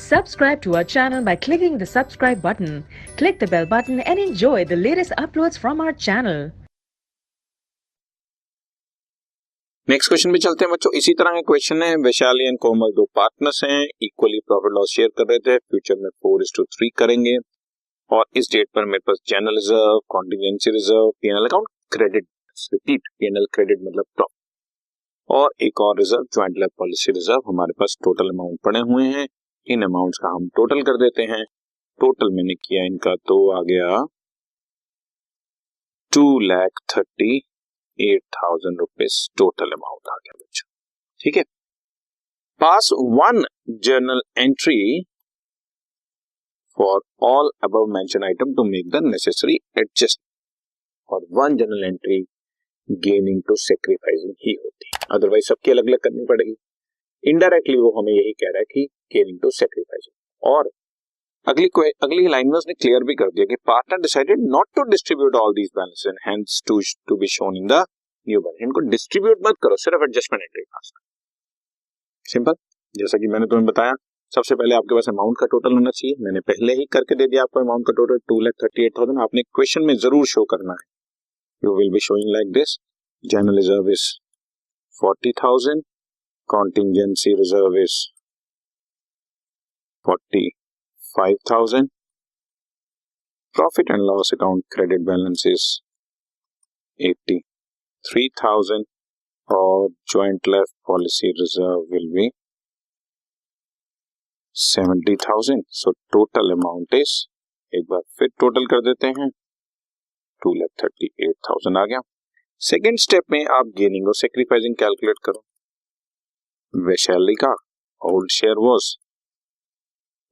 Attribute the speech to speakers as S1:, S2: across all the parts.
S1: Subscribe to our channel by clicking the subscribe button. Click the bell button and enjoy the latest uploads from our channel.
S2: Next question पे चलते हैं बच्चों। इसी तरह का question है। वैशाली एंड कोमल दो पार्टनर्स हैं, इक्वली प्रॉफिट लॉस शेयर कर रहे थे। फ्यूचर में 4:3 करेंगे और इस डेट पर मेरे पास general reserve, contingency reserve, PNL account, credit, repeat PNL credit मतलब प्रॉफिट, और एक और reserve joint life policy reserve हमारे पास टोटल अमाउंट पड़े हुए हैं। इन अमाउंट्स का हम टोटल कर देते हैं। टोटल मैंने किया इनका तो आ गया 2,38,000 रुपीज टोटल अमाउंट आ गया बच्चों। ठीक है। Pass one journal entry for all above mention item to make the necessary adjust, और one journal entry gaining to sacrificing ही होती है, अदरवाइज सबकी अलग अलग करनी पड़ेगी। इनडायरेक्टली वो हमें यही कह रहा है कि गेनिंग टू सेक्रीफाइसिंग। और अगली लाइन में उसने क्लियर भी कर दिया कि partner decided not to distribute all these balances and hence to be shown in the new balance. इनको डिस्ट्रीब्यूट मत करो, सिर्फ एडजस्टमेंट एंट्री पास करो। सिंपल। जैसा कि मैंने तुम्हें बताया, सबसे पहले आपके पास अमाउंट का टोटल होना चाहिए। मैंने पहले ही करके दे दिया आपको अमाउंट का टोटल 2,38,000। आपने क्वेश्चन में जरूर शो करना है। You will be showing like this, general reserve is 40,000, contingency reserve is 45,000, profit and loss account credit balance is 83,000, और joint life policy reserve will be 70,000. So total amount is, एक बार फिर total कर देते हैं, 2,38,000 आ गया। Second step में आप gaining और सेक्रीफाइसिंग कैलकुलेट करो। वैशाली का old share was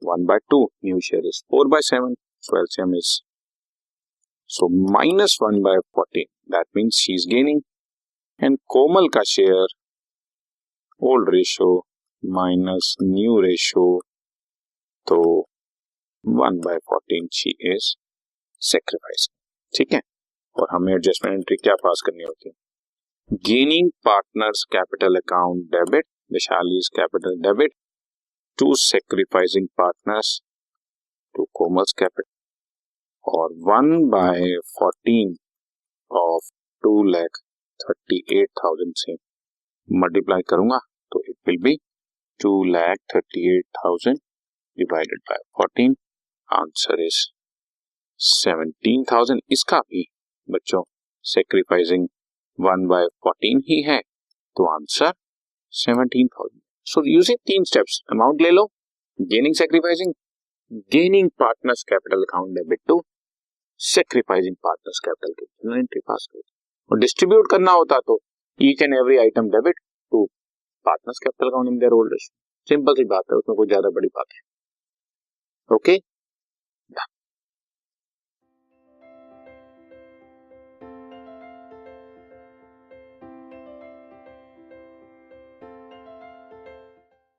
S2: 1/2, new share is 4/7, so LCM is so -1/14, that means she is gaining. And Komal का share old ratio minus new ratio, तो 1/14 she is sacrificing। ठीक है। और हमें एडजस्टमेंट एंट्री क्या पास करनी होती है? Gaining partners capital account debit, Vaishali's capital debit, to sacrificing partners to Komal's capital, और 1/14 of 2,38,000 से मल्टीप्लाई करूंगा तो it will be 2,38,000 divided by 14, answer is 17,000। इसका भी बच्चों सेक्रीफाइसिंग 1/14 ही है, तो answer 17,000। So using 3 steps, amount ले लो, gaining sacrificing, gaining partners capital account debit to sacrificing partners capital के जनरल एंट्री पास करो, और डिस्ट्रीब्यूट करना होता तो each and every item debit to partners capital account in their old ratio. Simple सी बात है, उसमें कोई ज्यादा बड़ी बात है। ओके।